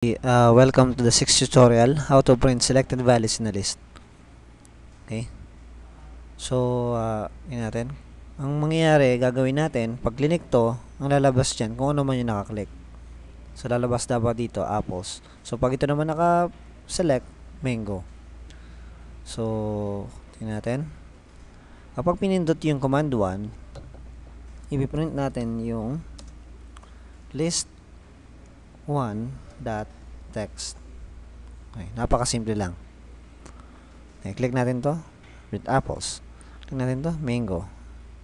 Welcome to the sixth tutorial, how to print selected values in a list. Okay. So, yun natin. Ang mangyayari, gagawin natin, pag click to, ang lalabas dyan, kung ano man yung nakaklik. So, lalabas dapat dito, apples. So, pag ito naman naka-select, mango. So, tingnan natin. Kapag pinindot yung command 1, ipiprint natin yung list 1.text. Okay, napakasimple lang. Okay, click natin to, with apples. Click natin to, mango,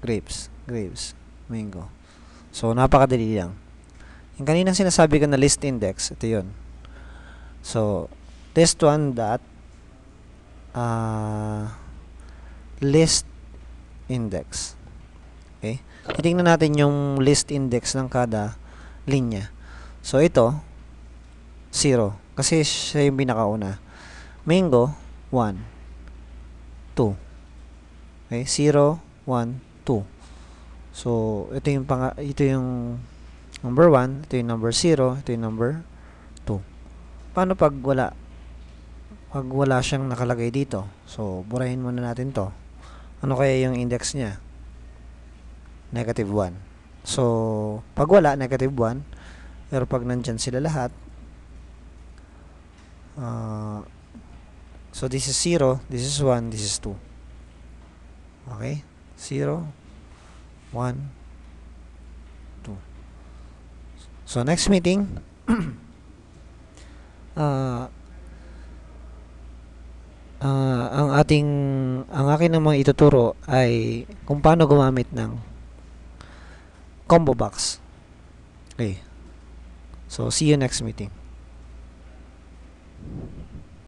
grapes, mango. So, napakadali lang. Yung kanina sinasabi ko na list index, ito yun. So, list 1 dot list index. Okay? Titingnan natin yung list index ng kada linya. So, ito, 0. Kasi siya yung pinakauna. Mango, 1, 2. Okay? 0, 1, 2. So, ito yung number 1, ito yung number 0, ito yung number 2. Paano pag wala? Pag wala siyang nakalagay dito. So, burahin muna natin to. Ano kaya yung index niya? Negative 1. So, pag wala, negative 1. Pero pag nandyan sila lahat, so this is 0, this is 1, this is 2. Okay? 0, 1, 2. So, next meeting, ang akin namang ituturo ay kung paano gumamit ng combo box. Okay. So, see you next meeting.